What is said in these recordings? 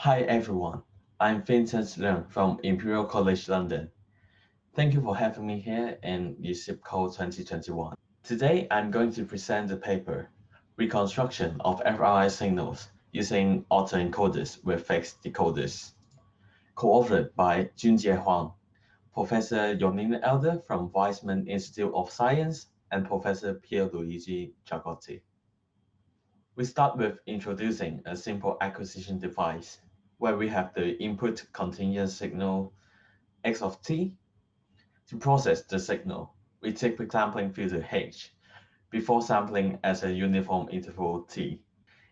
Hi everyone, I'm Vincent Leung from Imperial College London. Thank you for having me here in EUSIPCO 2021. Today I'm going to present the paper, Reconstruction of FRI Signals using Autoencoders with Fixed Decoders, co-authored by Junjie Huang, Professor Yonina Elder from Weizmann Institute of Science, and Professor Pierluigi Giacotti. We start with introducing a simple acquisition device where we have the input continuous signal x of t. To process the signal, we take the sampling filter h before sampling as a uniform interval t.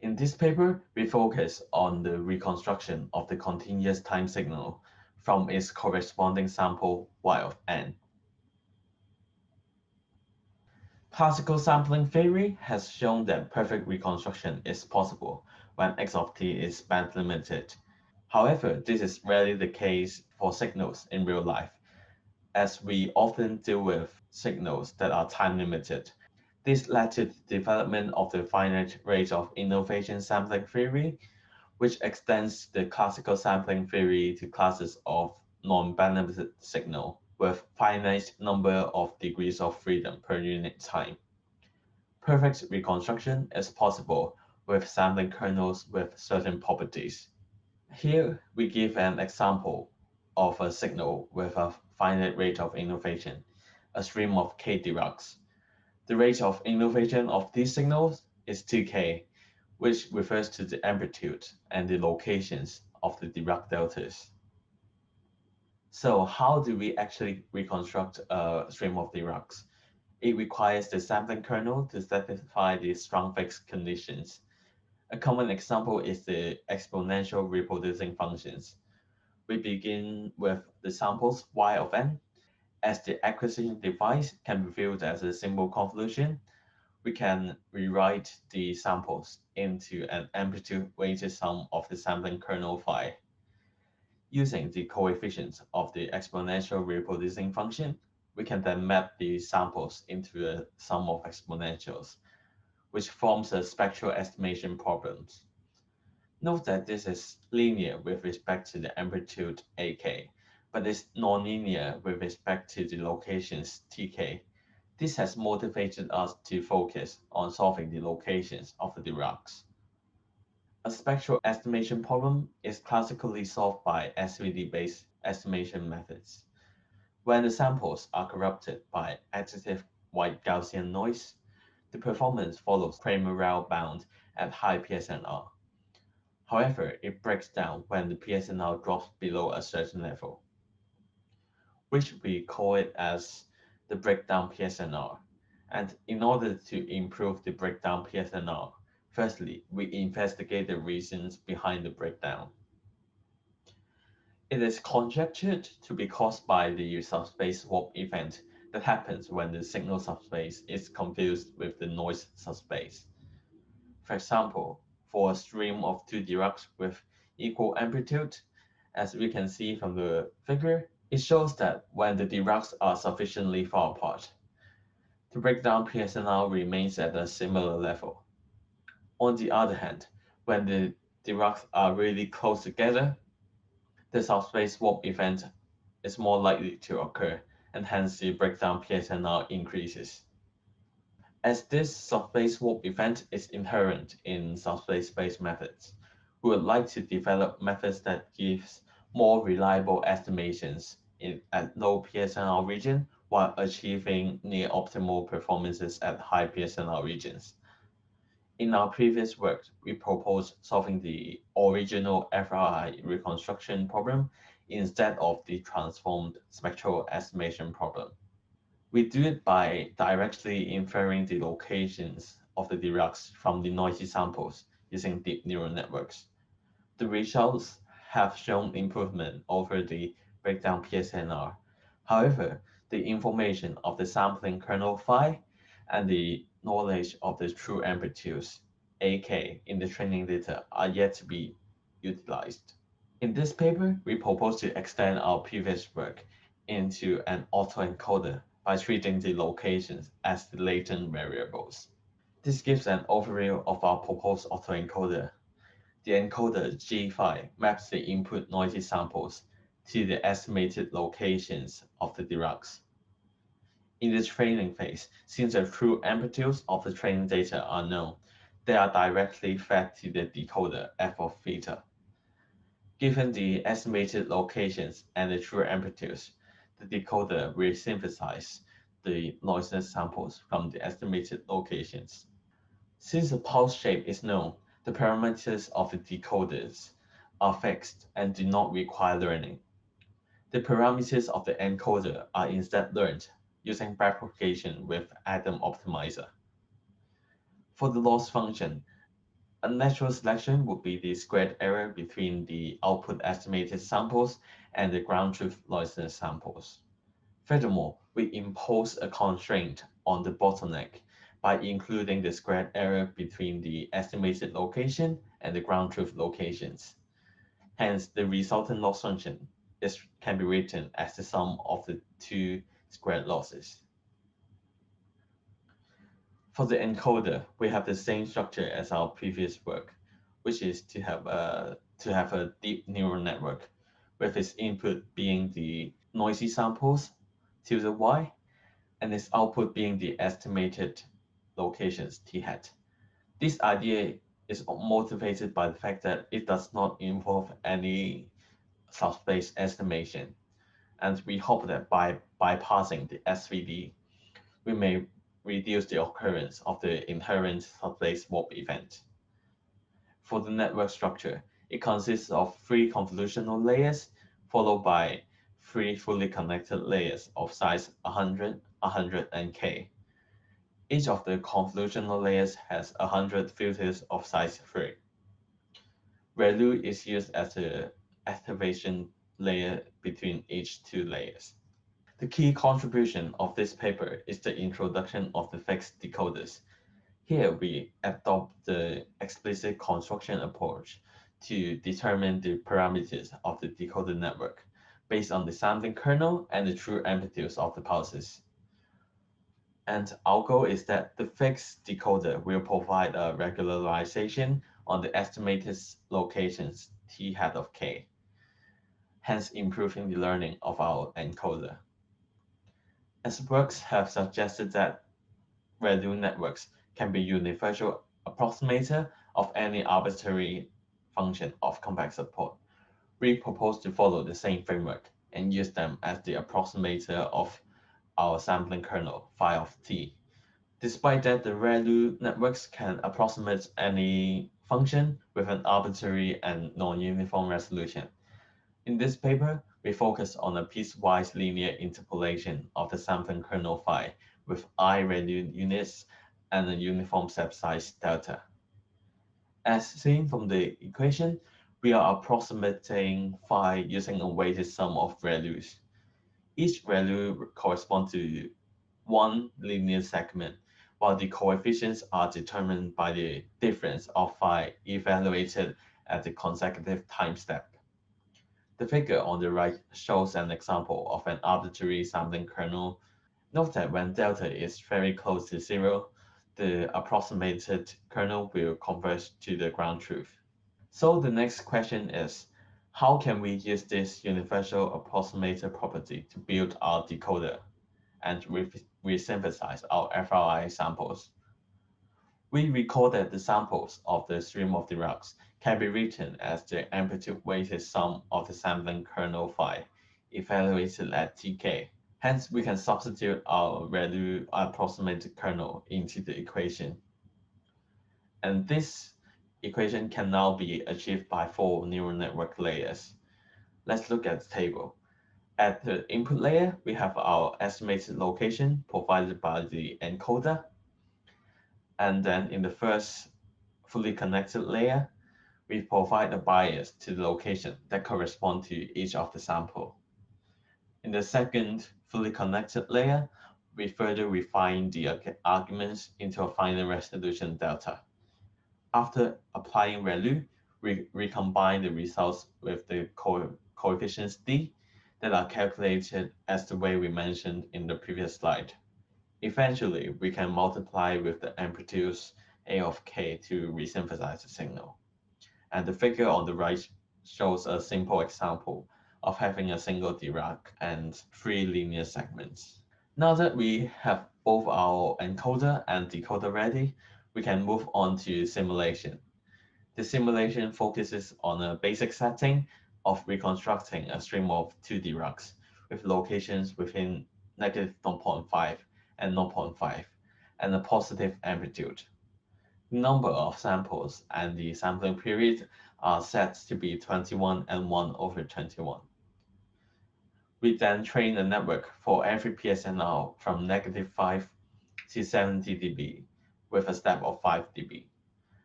In this paper, we focus on the reconstruction of the continuous time signal from its corresponding sample y of n. Classical sampling theory has shown that perfect reconstruction is possible when x of t is band-limited. However, this is rarely the case for signals in real life, as we often deal with signals that are time-limited. This led to the development of the finite rate of innovation sampling theory, which extends the classical sampling theory to classes of non-bandlimited signal with finite number of degrees of freedom per unit time. Perfect reconstruction is possible with sampling kernels with certain properties. Here we give an example of a signal with a finite rate of innovation, a stream of k Diracs. The rate of innovation of these signals is 2k, which refers to the amplitude and the locations of the Dirac deltas. So how do we actually reconstruct a stream of Diracs? It requires the sampling kernel to satisfy the strong fixed conditions. A common example is the exponential reproducing functions. We begin with the samples y of n. As the acquisition device can be viewed as a simple convolution, we can rewrite the samples into an amplitude-weighted sum of the sampling kernel phi. Using the coefficients of the exponential reproducing function, we can then map the samples into a sum of exponentials, which forms a spectral estimation problem. Note that this is linear with respect to the amplitude ak, but is nonlinear with respect to the locations tk. This has motivated us to focus on solving the locations of the Diracs. A spectral estimation problem is classically solved by SVD-based estimation methods. When the samples are corrupted by additive white Gaussian noise, the performance follows Cramer-Rao bound at high PSNR. However, it breaks down when the PSNR drops below a certain level, which we call it as the breakdown PSNR. And in order to improve the breakdown PSNR, firstly, we investigate the reasons behind the breakdown. It is conjectured to be caused by the subspace swap event that happens when the signal subspace is confused with the noise subspace. For example, for a stream of two Diracs with equal amplitude, as we can see from the figure, it shows that when the Diracs are sufficiently far apart, the breakdown PSNR remains at a similar level. On the other hand, when the Diracs are really close together, the subspace swap event is more likely to occur, and hence the breakdown PSNR increases. As this subspace swap event is inherent in subspace-based methods, we would like to develop methods that gives more reliable estimations at low PSNR region while achieving near optimal performances at high PSNR regions. In our previous work, we proposed solving the original FRI reconstruction problem instead of the transformed spectral estimation problem. We do it by directly inferring the locations of the Diracs from the noisy samples using deep neural networks. The results have shown improvement over the breakdown PSNR. However, the information of the sampling kernel phi and the knowledge of the true amplitudes AK in the training data are yet to be utilized. In this paper, we propose to extend our previous work into an autoencoder by treating the locations as the latent variables. This gives an overview of our proposed autoencoder. The encoder G5 maps the input noisy samples to the estimated locations of the Diracs. In the training phase, since the true amplitudes of the training data are known, they are directly fed to the decoder f of theta. Given the estimated locations and the true amplitudes, the decoder will synthesize the noiseless samples from the estimated locations. Since the pulse shape is known, the parameters of the decoders are fixed and do not require learning. The parameters of the encoder are instead learned using backpropagation with Adam optimizer. For the loss function, a natural selection would be the squared error between the output estimated samples and the ground truth noiseless samples. Furthermore, we impose a constraint on the bottleneck by including the squared error between the estimated location and the ground truth locations. Hence, the resultant loss function can be written as the sum of the two squared losses. For the encoder, we have the same structure as our previous work, which is to have a deep neural network, with its input being the noisy samples to the y, and its output being the estimated locations t hat. This idea is motivated by the fact that it does not involve any subspace estimation, and we hope that by bypassing the SVD, we may reduce the occurrence of the inherent subspace warp event. For the network structure, it consists of 3 convolutional layers, followed by 3 fully connected layers of size 100, 100, and k. Each of the convolutional layers has 100 filters of size 3. ReLU is used as the activation layer between each 2 layers. The key contribution of this paper is the introduction of the fixed decoders. Here we adopt the explicit construction approach to determine the parameters of the decoder network based on the sampling kernel and the true amplitudes of the pulses. And our goal is that the fixed decoder will provide a regularization on the estimated locations t hat of k, hence improving the learning of our encoder. As works have suggested that ReLU networks can be universal approximator of any arbitrary function of compact support, we propose to follow the same framework and use them as the approximator of our sampling kernel phi of t. Despite that, the ReLU networks can approximate any function with an arbitrary and non-uniform resolution. In this paper, we focus on a piecewise linear interpolation of the sampling kernel phi with I ReLU units and a uniform step size delta. As seen from the equation, we are approximating phi using a weighted sum of ReLUs. Each ReLU corresponds to one linear segment, while the coefficients are determined by the difference of phi evaluated at the consecutive time step. The figure on the right shows an example of an arbitrary sampling kernel. Note that when delta is very close to 0, the approximated kernel will converge to the ground truth. So the next question is, how can we use this universal approximator property to build our decoder and resynthesize our FRI samples? We recall that the samples of the stream of Diracs can be written as the amplitude-weighted sum of the sampling kernel phi evaluated at tk. Hence, we can substitute our ReLU approximated kernel into the equation. And this equation can now be achieved by 4 neural network layers. Let's look at the table. At the input layer, we have our estimated location provided by the encoder. And then in the first fully connected layer, we provide a bias to the location that correspond to each of the sample. In the second fully connected layer, we further refine the arguments into a final resolution delta. After applying ReLU, we recombine the results with the coefficients d that are calculated as the way we mentioned in the previous slide. Eventually, we can multiply with the amplitudes a of k to resynthesize the signal. And the figure on the right shows a simple example of having a single Dirac and three linear segments. Now that we have both our encoder and decoder ready, we can move on to simulation. The simulation focuses on a basic setting of reconstructing a stream of 2D rugs with locations within negative zero point -5 and zero point -5 and a positive amplitude. The number of samples and the sampling period are set to be 21 and 1 over 21. We then train a network for every PSNR from negative 5 to 70 dB with a step of 5 dB.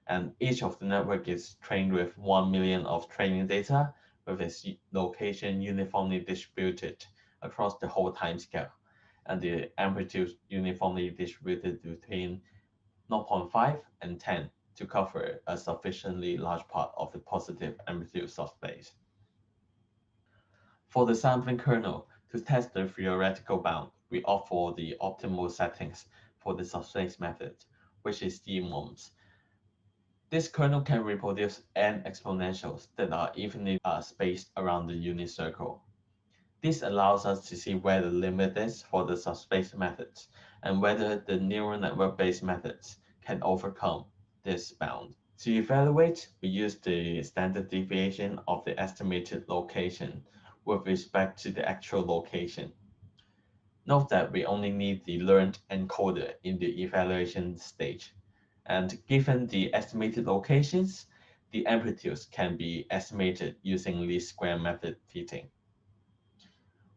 And each of the network is trained with 1 million of training data with its location uniformly distributed across the whole timescale, and the amplitude uniformly distributed between zero point -5 and 10 to cover a sufficiently large part of the positive amplitude subspace. For the sampling kernel, to test the theoretical bound, we opt for the optimal settings for the subspace method, which is DMOMS. This kernel can reproduce n exponentials that are evenly spaced around the unit circle. This allows us to see where the limit is for the subspace methods and whether the neural network-based methods can overcome this bound. To evaluate, we use the standard deviation of the estimated location with respect to the actual location. Note that we only need the learned encoder in the evaluation stage, and given the estimated locations, the amplitudes can be estimated using least square method fitting.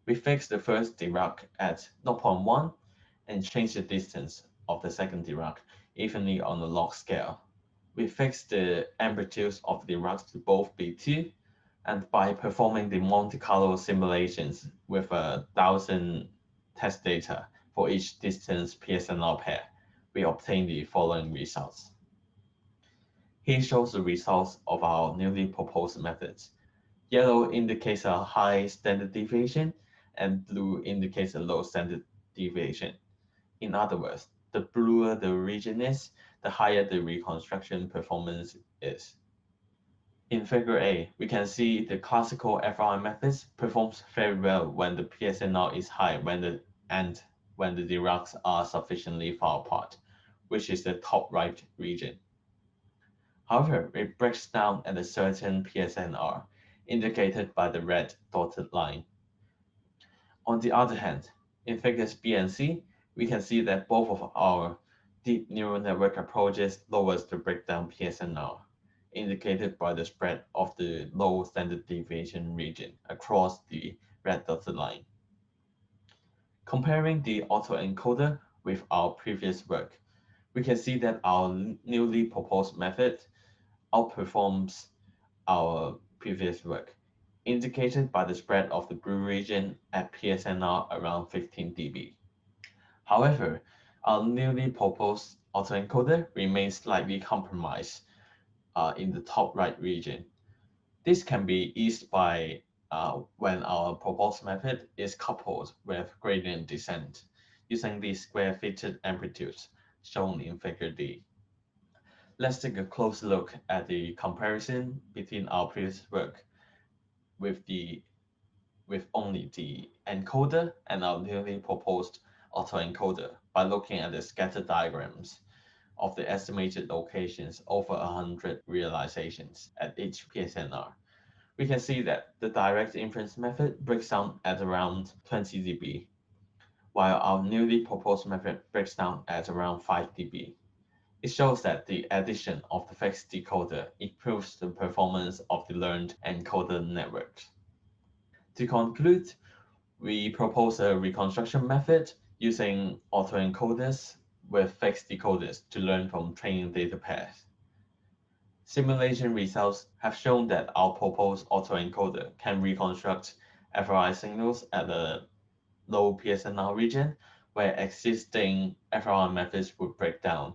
We fix the first Dirac at zero point -1 and change the distance of the second Dirac evenly on a log scale. We fix the amplitudes of the Diracs to both be 2, and by performing the Monte Carlo simulations with 1,000 test data for each distance PSNR pair, we obtain the following results. Here shows the results of our newly proposed methods. Yellow indicates a high standard deviation, and blue indicates a low standard deviation. In other words, the bluer the region is, the higher the reconstruction performance is. In Figure A, we can see the classical FRI methods performs very well when the PSNR is high and when the Diracs are sufficiently far apart, which is the top right region. However, it breaks down at a certain PSNR, indicated by the red dotted line. On the other hand, in figures B and C, we can see that both of our deep neural network approaches lowers the breakdown PSNR, indicated by the spread of the low standard deviation region across the red dotted line. Comparing the autoencoder with our previous work, we can see that our newly proposed method outperforms our previous work, indicated by the spread of the blue region at PSNR around 15 dB. However, our newly proposed autoencoder remains slightly compromised in the top right region. This can be eased by when our proposed method is coupled with gradient descent using the square-fitted amplitudes shown in Figure D. Let's take a closer look at the comparison between our previous work with only the encoder and our newly proposed autoencoder by looking at the scatter diagrams of the estimated locations over 100 realizations at each PSNR. We can see that the direct inference method breaks down at around 20 dB, while our newly proposed method breaks down at around 5 dB. It shows that the addition of the fixed decoder improves the performance of the learned encoder networks. To conclude, we propose a reconstruction method using autoencoders with fixed decoders to learn from training data pairs. Simulation results have shown that our proposed autoencoder can reconstruct FRI signals at a low PSNR region where existing FRI methods would break down,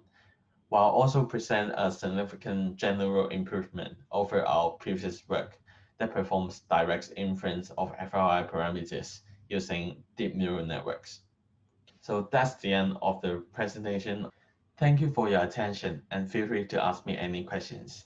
while also present a significant general improvement over our previous work that performs direct inference of FRI parameters using deep neural networks. So that's the end of the presentation. Thank you for your attention and feel free to ask me any questions.